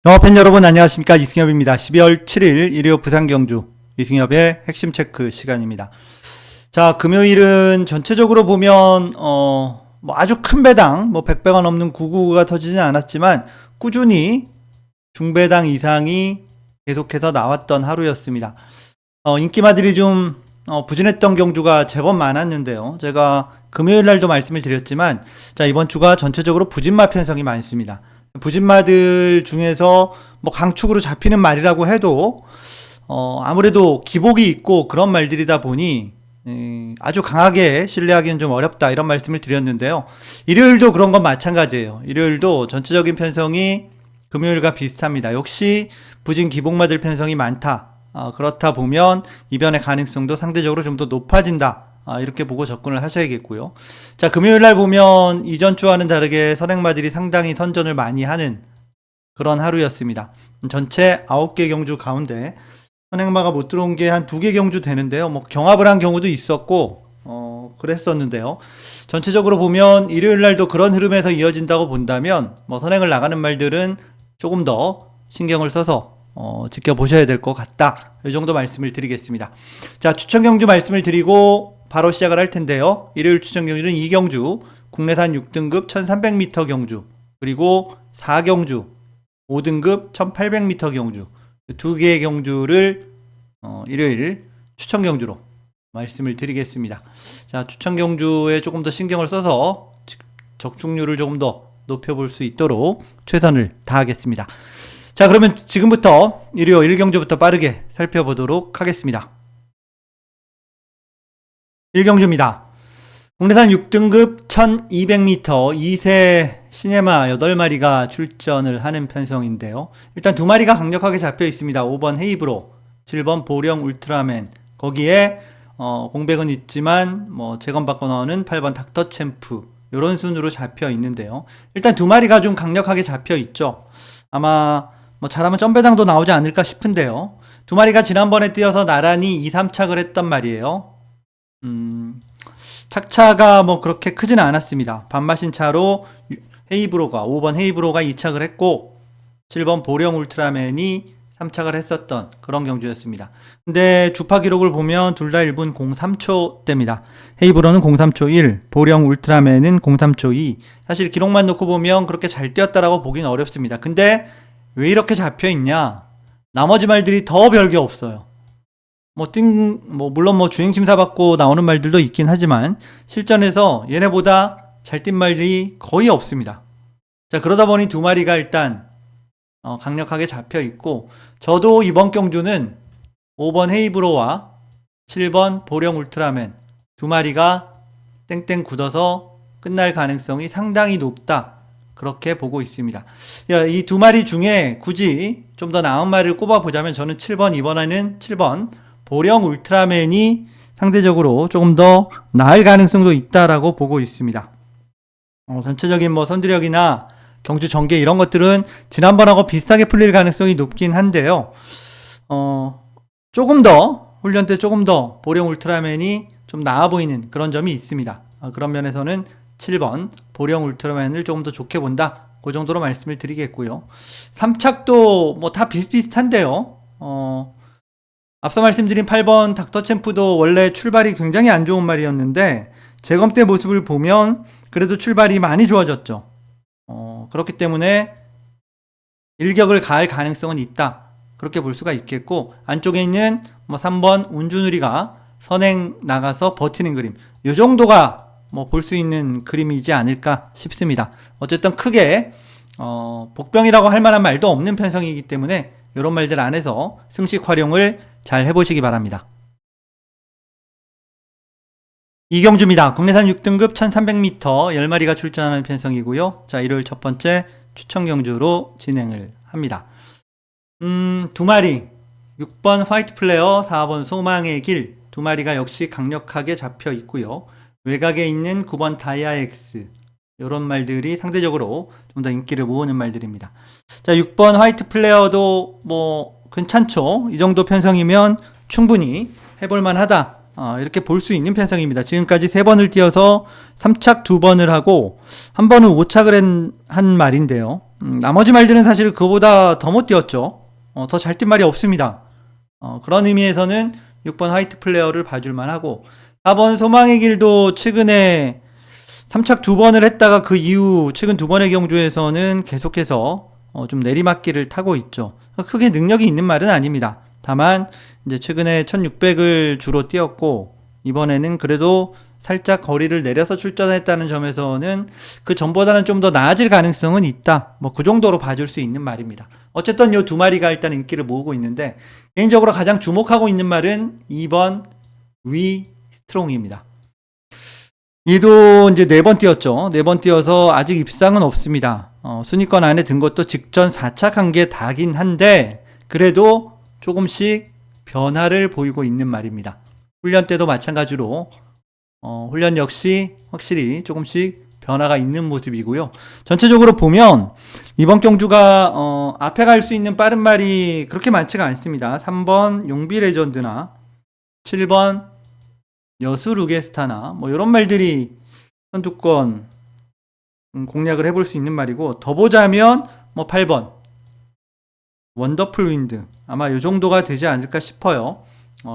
영화팬 여러분 안녕하십니까, 이승엽입니다. 12월 7일 일요 부산 경주 이승엽의 핵심 체크 시간입니다. 자, 금요일은 전체적으로 보면 뭐 아주 큰 배당, 뭐 100배가 넘는 999가 터지진 않았지만 꾸준히 중배당 이상이 계속해서 나왔던 하루였습니다. 인기마들이 좀 부진했던 경주가 제법 많았는데요. 제가 금요일 날도 말씀을 드렸지만, 자, 이번 주가 전체적으로 부진마 편성이 많습니다. 부진마들 중에서 뭐 강축으로 잡히는 말이라고 해도 아무래도 기복이 있고 그런 말들이다 보니 아주 강하게 신뢰하기는 좀 어렵다, 이런 말씀을 드렸는데요. 일요일도 그런 건 마찬가지예요. 일요일도 전체적인 편성이 금요일과 비슷합니다. 역시 부진 기복마들 편성이 많다. 그렇다 보면 이변의 가능성도 상대적으로 좀 더 높아진다. 이렇게 보고 접근을 하셔야겠고요. 자, 금요일 날 보면 이전 주와는 다르게 선행마들이 상당히 선전을 많이 하는 그런 하루였습니다. 전체 9개 경주 가운데 선행마가 못 들어온 게 한 2개 경주 되는데요. 뭐 경합을 한 경우도 있었고 그랬었는데요. 전체적으로 보면 일요일 날도 그런 흐름에서 이어진다고 본다면 뭐 선행을 나가는 말들은 조금 더 신경을 써서 지켜보셔야 될 것 같다. 이 정도 말씀을 드리겠습니다. 자, 추천 경주 말씀을 드리고 바로 시작을 할 텐데요. 일요일 추천 경주는 2경주, 국내산 6등급 1300m 경주, 그리고 4경주, 5등급 1800m 경주, 2개의 경주를 일요일 추천 경주로 말씀을 드리겠습니다. 자, 추천 경주에 조금 더 신경을 써서 적중률을 조금 더 높여볼 수 있도록 최선을 다하겠습니다. 자, 그러면 지금부터 일요일 1경주부터 빠르게 살펴보도록 하겠습니다. 1경주입니다. 국내산 6등급 1200m 2세 시네마 8마리가 출전을 하는 편성인데요. 일단 2마리가 강력하게 잡혀 있습니다. 5번 헤이브로, 7번 보령 울트라맨, 거기에 공백은 있지만 뭐 재건받고 나오는 8번 닥터챔프, 이런 순으로 잡혀 있는데요. 일단 2마리가 좀 강력하게 잡혀 있죠. 아마 뭐 잘하면 점배당도 나오지 않을까 싶은데요. 2마리가 지난번에 뛰어서 나란히 2, 3착을 했단 말이에요. 착차가 뭐 그렇게 크지는 않았습니다. 반마신 차로 헤이브로가 5번 헤이브로가 2착을 했고 7번 보령 울트라맨이 3착을 했었던 그런 경주였습니다. 근데 주파 기록을 보면 둘 다 1분 03초대입니다. 헤이브로는 03초 1, 보령 울트라맨은 03초 2. 사실 기록만 놓고 보면 그렇게 잘 뛰었다라고 보기는 어렵습니다. 근데 왜 이렇게 잡혀 있냐? 나머지 말들이 더 별게 없어요. 물론 주행 심사 받고 나오는 말들도 있긴 하지만 실전에서 얘네보다 잘 뛴 말이 거의 없습니다. 자, 그러다 보니 2마리가 일단 강력하게 잡혀 있고, 저도 이번 경주는 5번 헤이브로와 7번 보령 울트라맨 2마리가 땡땡 굳어서 끝날 가능성이 상당히 높다, 그렇게 보고 있습니다. 이 2마리 중에 굳이 좀 더 나은 말을 꼽아보자면 저는 7번, 이번에는 7번 보령 울트라맨이 상대적으로 조금 더 나을 가능성도 있다라고 보고 있습니다. 전체적인 선두력이나 경주 전개 이런 것들은 지난번하고 비슷하게 풀릴 가능성이 높긴 한데요. 조금 더 훈련 때 조금 더 보령 울트라맨이 좀 나아 보이는 그런 점이 있습니다. 그런 면에서는 7번 보령 울트라맨을 조금 더 좋게 본다, 그 정도로 말씀을 드리겠고요. 3착도 뭐 다 비슷비슷한데요. 앞서 말씀드린 8번 닥터챔프도 원래 출발이 굉장히 안 좋은 말이었는데 재검 때 모습을 보면 그래도 출발이 많이 좋아졌죠. 그렇기 때문에 일격을 가할 가능성은 있다, 그렇게 볼 수가 있겠고, 안쪽에 있는 3번 운주누리가 선행 나가서 버티는 그림, 이 정도가 볼 수 있는 그림이지 않을까 싶습니다. 어쨌든 크게 복병이라고 할 만한 말도 없는 편성이기 때문에 이런 말들 안에서 승식 활용을 잘 해보시기 바랍니다. 2경주입니다. 국내산 6등급 1300m 10마리가 출전하는 편성이고요. 자, 일요일 첫 번째 추천 경주로 진행을 합니다. 2마리 6번 화이트 플레어, 4번 소망의 길, 2마리가 역시 강력하게 잡혀 있고요. 외곽에 있는 9번 다이아엑스, 이런 말들이 상대적으로 좀 더 인기를 모으는 말들입니다. 자, 6번 화이트 플레어도 괜찮죠. 이 정도 편성이면 충분히 해볼만 하다, 이렇게 볼 수 있는 편성입니다. 지금까지 3번을 뛰어서 3착 2번을 하고 한 번은 5착을 한 말인데요. 나머지 말들은 사실 그거보다 더 못 뛰었죠. 더 잘 뛴 말이 없습니다. 그런 의미에서는 6번 화이트 플레어를 봐줄만 하고, 4번 소망의 길도 최근에 3착 2번을 했다가 그 이후 최근 2번의 경주에서는 계속해서 좀 내리막길을 타고 있죠. 크게 능력이 있는 말은 아닙니다. 다만 이제 최근에 1600을 주로 뛰었고, 이번에는 그래도 살짝 거리를 내려서 출전했다는 점에서는 그 전보다는 좀 더 나아질 가능성은 있다. 뭐 그 정도로 봐줄 수 있는 말입니다. 어쨌든 이 두 마리가 일단 인기를 모으고 있는데, 개인적으로 가장 주목하고 있는 말은 2번 위 스트롱입니다. 얘도 이제 4번 뛰었죠. 4번 뛰어서 아직 입상은 없습니다. 순위권 안에 든 것도 직전 4착한 게 다긴 한데, 그래도 조금씩 변화를 보이고 있는 말입니다. 훈련 때도 마찬가지로 훈련 역시 확실히 조금씩 변화가 있는 모습이고요. 전체적으로 보면 이번 경주가 앞에 갈 수 있는 빠른 말이 그렇게 많지가 않습니다. 3번 용비 레전드나 7번 여수 루게스타나 뭐 이런 말들이 선두권 공략을 해볼 수 있는 말이고, 더 보자면 뭐 8번 원더풀 윈드 아마 이 정도가 되지 않을까 싶어요.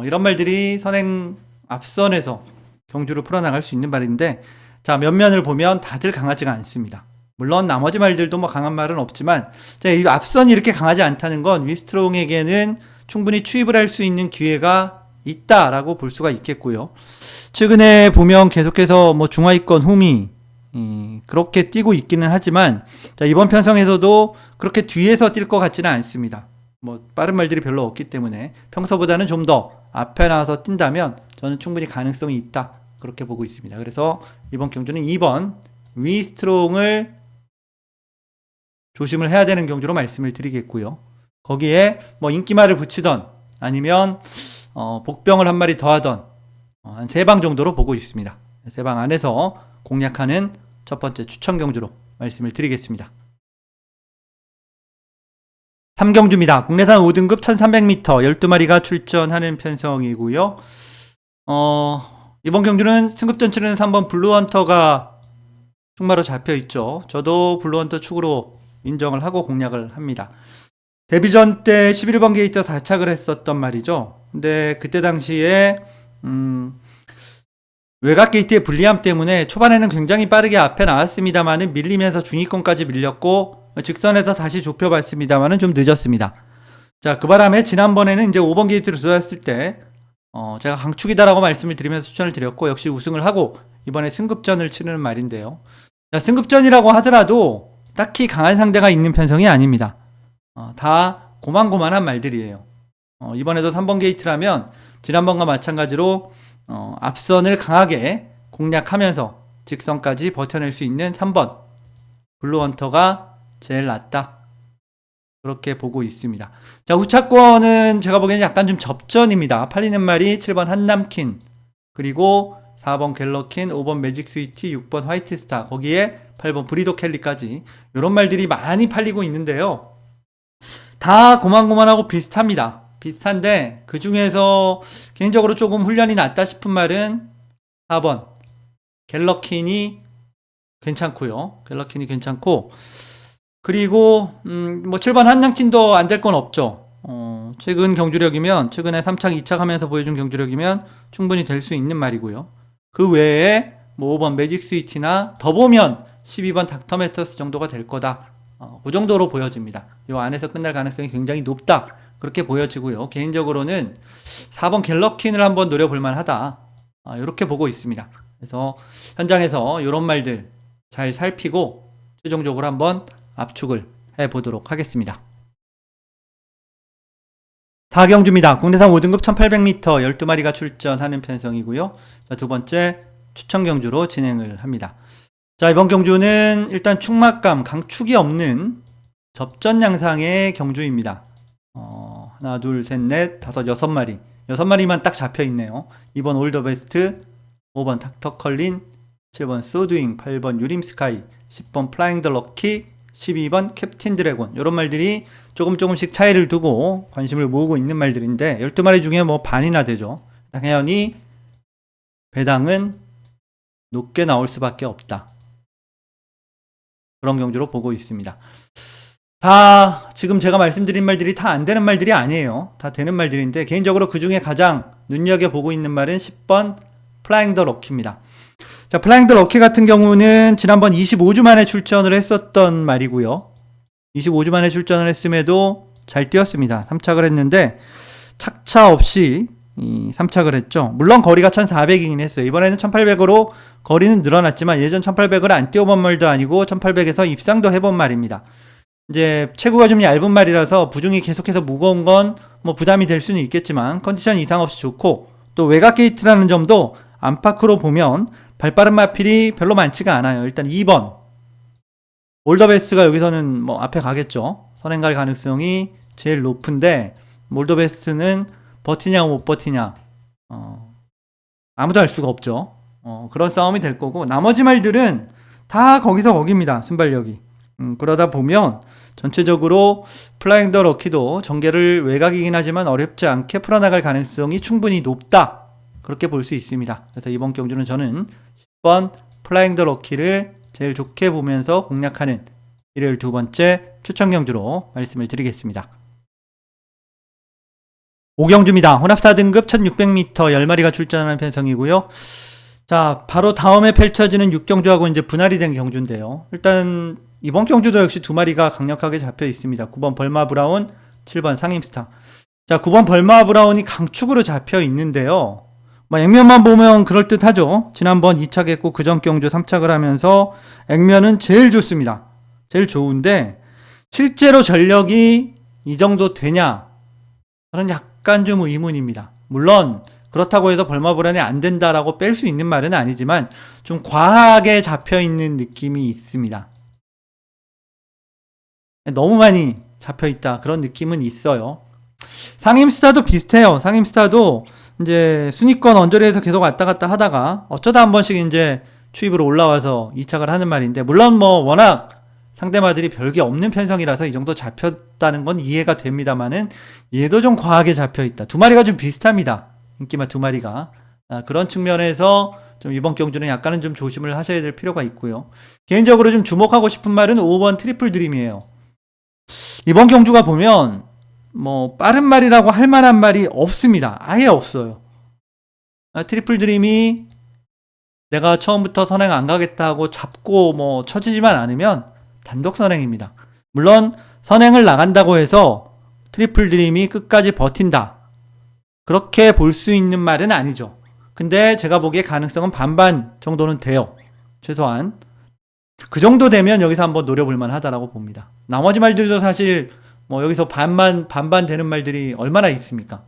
이런 말들이 선행 앞선에서 경주를 풀어나갈 수 있는 말인데, 자, 면면을 보면 다들 강하지가 않습니다. 물론 나머지 말들도 뭐 강한 말은 없지만, 자, 이 앞선이 이렇게 강하지 않다는 건 위스트롱에게는 충분히 추입을 할 수 있는 기회가 있다라고 볼 수가 있겠고요. 최근에 보면 계속해서 뭐 중하위권 후미 그렇게 뛰고 있기는 하지만, 자, 이번 편성에서도 그렇게 뒤에서 뛸 것 같지는 않습니다. 뭐 빠른 말들이 별로 없기 때문에 평소보다는 좀 더 앞에 나와서 뛴다면 저는 충분히 가능성이 있다, 그렇게 보고 있습니다. 그래서 이번 경주는 2번 위스트롱을 조심을 해야 되는 경주로 말씀을 드리겠고요. 거기에 뭐 인기말을 붙이던 아니면 복병을 한 마리 더하던 한 3방 정도로 보고 있습니다. 3방 안에서 공략하는 첫 번째 추천 경주로 말씀을 드리겠습니다. 3경주입니다. 국내산 5등급 1300m 12마리가 출전하는 편성이고요. 이번 경주는 승급전 치르는 3번 블루헌터가 충마로 잡혀있죠. 저도 블루헌터 축으로 인정을 하고 공략을 합니다. 데뷔전 때 11번 게이트 4착을 했었던 말이죠. 근데 그때 당시에 외곽 게이트의 불리함 때문에 초반에는 굉장히 빠르게 앞에 나왔습니다만은 밀리면서 중위권까지 밀렸고, 직선에서 다시 좁혀봤습니다만은 좀 늦었습니다. 자, 그 바람에 지난번에는 이제 5번 게이트로 들어왔을 때 제가 강축이다라고 말씀을 드리면서 추천을 드렸고, 역시 우승을 하고 이번에 승급전을 치르는 말인데요. 자, 승급전이라고 하더라도 딱히 강한 상대가 있는 편성이 아닙니다. 다 고만고만한 말들이에요. 이번에도 3번 게이트라면 지난번과 마찬가지로 앞선을 강하게 공략하면서 직선까지 버텨낼 수 있는 3번 블루헌터가 제일 낫다, 그렇게 보고 있습니다. 자, 우차권은 제가 보기에는 약간 좀 접전입니다. 팔리는 말이 7번 한남킨, 그리고 4번 갤러킨, 5번 매직 스위티, 6번 화이트스타, 거기에 8번 브리도 켈리까지 이런 말들이 많이 팔리고 있는데요. 다 고만고만하고 비슷합니다. 비슷한데 그 중에서 개인적으로 조금 훈련이 낫다 싶은 말은 4번 갤러킨이 괜찮고요. 갤러킨이 괜찮고, 그리고 뭐 7번 한양킨도 안 될 건 없죠. 최근 경주력이면, 최근에 3착 2착 하면서 보여준 경주력이면 충분히 될 수 있는 말이고요. 그 외에 뭐 5번 매직 스위티나 더 보면 12번 닥터 매터스 정도가 될 거다, 그 정도로 보여집니다. 이 안에서 끝날 가능성이 굉장히 높다, 그렇게 보여지고요. 개인적으로는 4번 갤러킨을 한번 노려볼 만하다, 이렇게 보고 있습니다. 그래서 현장에서 이런 말들 잘 살피고 최종적으로 한번 압축을 해보도록 하겠습니다. 4경주입니다. 국내산 5등급 1800m 12마리가 출전하는 편성이고요. 자, 두 번째 추천 경주로 진행을 합니다. 자, 이번 경주는 일단 축막감, 강축이 없는 접전 양상의 경주입니다. 하나, 둘, 셋, 넷, 다섯, 6마리. 6마리만 딱 잡혀 있네요. 2번 올더베스트, 5번 닥터 컬린, 7번 소드윙, 8번 유림스카이, 10번 플라잉 더 럭키, 12번 캡틴 드래곤. 이런 말들이 조금씩 차이를 두고 관심을 모으고 있는 말들인데, 12마리 중에 뭐 반이나 되죠. 당연히 배당은 높게 나올 수밖에 없다, 그런 경주로 보고 있습니다. 다 지금 제가 말씀드린 말들이 다 안 되는 말들이 아니에요. 다 되는 말들인데 개인적으로 그 중에 가장 눈여겨보고 있는 말은 10번 플라잉 더 럭키입니다. 자, 플라잉 더 럭키 같은 경우는 지난번 25주 만에 출전을 했었던 말이고요. 25주 만에 출전을 했음에도 잘 뛰었습니다. 3착을 했는데 착차 없이 3착을 했죠. 물론 거리가 1400이긴 했어요. 이번에는 1800으로 거리는 늘어났지만 예전 1800을 안 뛰어본 말도 아니고 1800에서 입상도 해본 말입니다. 이제 체구가 좀 얇은 말이라서 부중이 계속해서 무거운 건 뭐 부담이 될 수는 있겠지만 컨디션 이상 없이 좋고 또 외곽 게이트라는 점도 안팎으로 보면 발빠른 마필이 별로 많지가 않아요. 일단 2번 올더베스트가 여기서는 뭐 앞에 가겠죠. 선행 갈 가능성이 제일 높은데 올더베스트는 버티냐 못 버티냐 아무도 알 수가 없죠. 그런 싸움이 될 거고 나머지 말들은 다 거기서 거기입니다. 순발력이. 그러다 보면 전체적으로 플라잉 더 럭키도 전개를 외곽이긴 하지만 어렵지 않게 풀어나갈 가능성이 충분히 높다. 그렇게 볼 수 있습니다. 그래서 이번 경주는 저는 10번 플라잉 더 럭키를 제일 좋게 보면서 공략하는 일요일 두 번째 추천 경주로 말씀을 드리겠습니다. 5경주입니다. 혼합 4등급 1600m 10마리가 출전하는 편성이고요. 자, 바로 다음에 펼쳐지는 6경주하고 이제 분할이 된 경주인데요. 일단 이번 경주도 역시 두 마리가 강력하게 잡혀 있습니다. 9번 벌마 브라운, 7번 상임스타. 자, 9번 벌마 브라운이 강축으로 잡혀 있는데요. 뭐 액면만 보면 그럴듯하죠. 지난번 2착 했고 그전 경주 3착을 하면서 액면은 제일 좋습니다. 제일 좋은데 실제로 전력이 이 정도 되냐? 저는 약간 좀 의문입니다. 물론 그렇다고 해서 벌마 브라운이 안 된다라고 뺄 수 있는 말은 아니지만 좀 과하게 잡혀 있는 느낌이 있습니다. 너무 많이 잡혀있다 그런 느낌은 있어요. 상임스타도 비슷해요. 상임스타도 이제 순위권 언저리에서 계속 왔다 갔다 하다가 어쩌다 한 번씩 이제 추입으로 올라와서 2착을 하는 말인데 물론 뭐 워낙 상대마들이 별게 없는 편성이라서 이 정도 잡혔다는 건 이해가 됩니다만은 얘도 좀 과하게 잡혀있다. 두 마리가 좀 비슷합니다. 인기마 두 마리가. 그런 측면에서 좀 이번 경주는 약간은 좀 조심을 하셔야 될 필요가 있고요. 개인적으로 좀 주목하고 싶은 말은 5번 트리플 드림이에요. 이번 경주가 보면 뭐 빠른 말이라고 할 만한 말이 없습니다. 아예 없어요. 트리플 드림이 내가 처음부터 선행 안 가겠다 하고 잡고 뭐 처지지만 않으면 단독 선행입니다. 물론 선행을 나간다고 해서 트리플 드림이 끝까지 버틴다. 그렇게 볼 수 있는 말은 아니죠. 근데 제가 보기에 가능성은 반반 정도는 돼요. 최소한. 그 정도 되면 여기서 한번 노려볼만 하다라고 봅니다. 나머지 말들도 사실 뭐 여기서 반반 되는 말들이 얼마나 있습니까?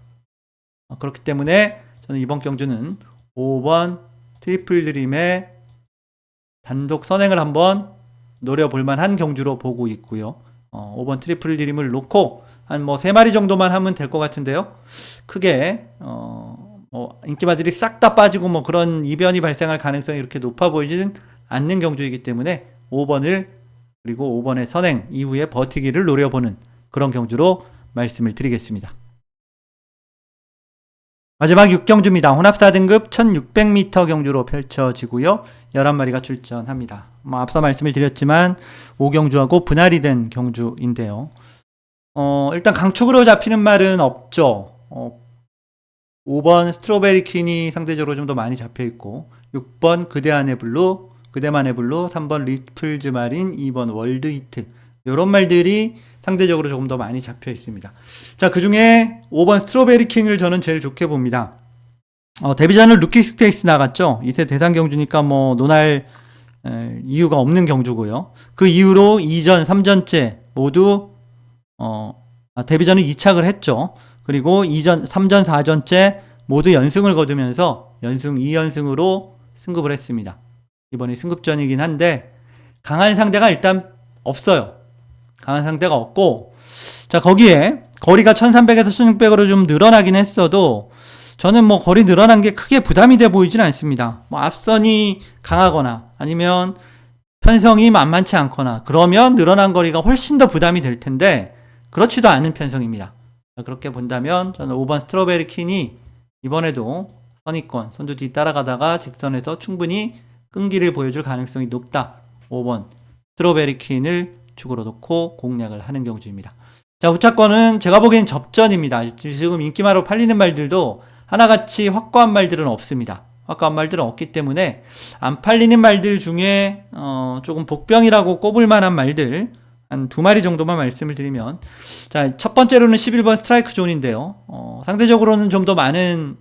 그렇기 때문에 저는 이번 경주는 5번 트리플 드림의 단독 선행을 한번 노려볼만 한 경주로 보고 있고요. 5번 트리플 드림을 놓고 한 뭐 3마리 정도만 하면 될 것 같은데요. 크게 뭐 인기마들이 싹 다 빠지고 뭐 그런 이변이 발생할 가능성이 이렇게 높아 보이지는 않는 경주이기 때문에 5번을 그리고 5번의 선행 이후에 버티기를 노려보는 그런 경주로 말씀을 드리겠습니다. 마지막 6경주입니다. 혼합 4등급 1600m 경주로 펼쳐지고요. 11마리가 출전합니다. 뭐 앞서 말씀을 드렸지만 5경주하고 분할이 된 경주인데요. 일단 강축으로 잡히는 말은 없죠. 5번 스트로베리 퀸이 상대적으로 좀 더 많이 잡혀있고 6번 그대만의 블루 3번 리플즈 마린 2번 월드 히트 이런 말들이 상대적으로 조금 더 많이 잡혀 있습니다. 자, 그 중에 5번 스트로베리 킹을 저는 제일 좋게 봅니다. 데뷔전을 루키 스테이스 나갔죠. 2세 대상 경주니까 뭐 논할 이유가 없는 경주고요. 그 이후로 2전, 3전째 모두 데뷔전은 2착을 했죠. 그리고 2전, 3전, 4전째 모두 연승을 거두면서 연승 2연승으로 승급을 했습니다. 이번이 승급전이긴 한데 강한 상대가 일단 없어요. 강한 상대가 없고 자 거기에 거리가 1300에서 1600으로 좀 늘어나긴 했어도 저는 뭐 거리 늘어난 게 크게 부담이 돼 보이진 않습니다. 뭐 앞선이 강하거나 아니면 편성이 만만치 않거나 그러면 늘어난 거리가 훨씬 더 부담이 될 텐데 그렇지도 않은 편성입니다. 그렇게 본다면 저는 5번 스트로베리 퀸이 이번에도 선의권 선두 뒤 따라가다가 직선에서 충분히 끈기를 보여줄 가능성이 높다. 5번 스트로베리 퀸을 압축으로 놓고 공략을 하는 경주입니다. 자, 후차권은 제가 보기엔 접전입니다. 지금 인기마로 팔리는 말들도 하나같이 확고한 말들은 없습니다. 확고한 말들은 없기 때문에 안 팔리는 말들 중에 조금 복병이라고 꼽을 만한 말들 한 2마리 정도만 말씀을 드리면, 자, 첫 번째로는 11번 스트라이크 존인데요. 상대적으로는 좀 더 많은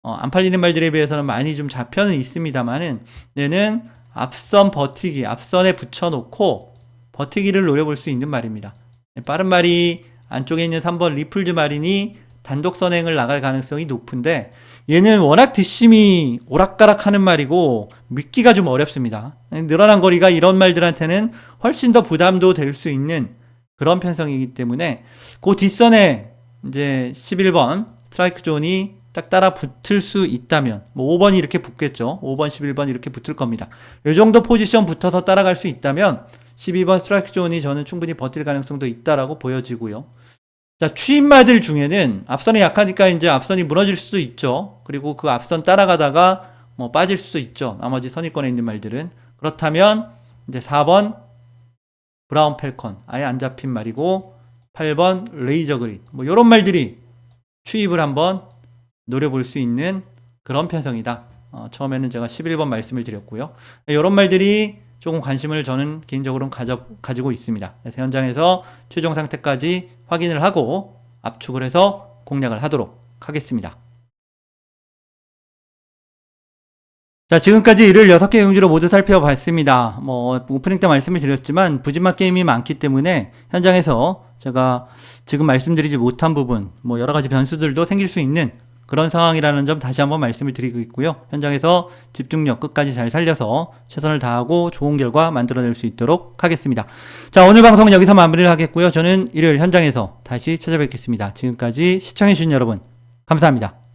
안 팔리는 말들에 비해서는 많이 좀 잡혀는 있습니다만은, 얘는 앞선 버티기, 앞선에 붙여놓고 버티기를 노려볼 수 있는 말입니다. 빠른 말이 안쪽에 있는 3번 리플즈 마린이 단독 선행을 나갈 가능성이 높은데, 얘는 워낙 뒷심이 오락가락하는 말이고 믿기가 좀 어렵습니다. 늘어난 거리가 이런 말들한테는 훨씬 더 부담도 될 수 있는 그런 편성이기 때문에 그 뒷선에 이제 11번 스트라이크 존이 딱 따라 붙을 수 있다면, 뭐 5번이 이렇게 붙겠죠. 5번, 11번 이렇게 붙을 겁니다. 이 정도 포지션 붙어서 따라갈 수 있다면 12번 스트라이크 존이 저는 충분히 버틸 가능성도 있다라고 보여지고요. 자, 추임마들 중에는 앞선이 약하니까 이제 앞선이 무너질 수도 있죠. 그리고 그 앞선 따라가다가 뭐 빠질 수도 있죠. 나머지 선입권에 있는 말들은. 그렇다면 이제 4번 브라운 펠컨, 아예 안 잡힌 말이고, 8번 레이저 그린, 뭐 이런 말들이 추입을 한번 노려볼 수 있는 그런 편성이다. 처음에는 제가 11번 말씀을 드렸고요. 이런 말들이 조금 관심을 저는 개인적으로 가지고 있습니다. 그래서 현장에서 최종 상태까지 확인을 하고 압축을 해서 공략을 하도록 하겠습니다. 자, 지금까지 이를 6개 경주로 모두 살펴봤습니다. 뭐 오프닝 때 말씀을 드렸지만 부진막 게임이 많기 때문에 현장에서 제가 지금 말씀드리지 못한 부분, 뭐 여러 가지 변수들도 생길 수 있는 그런 상황이라는 점 다시 한번 말씀을 드리고 있고요. 현장에서 집중력 끝까지 잘 살려서 최선을 다하고 좋은 결과 만들어낼 수 있도록 하겠습니다. 자, 오늘 방송은 여기서 마무리를 하겠고요. 저는 일요일 현장에서 다시 찾아뵙겠습니다. 지금까지 시청해주신 여러분 감사합니다.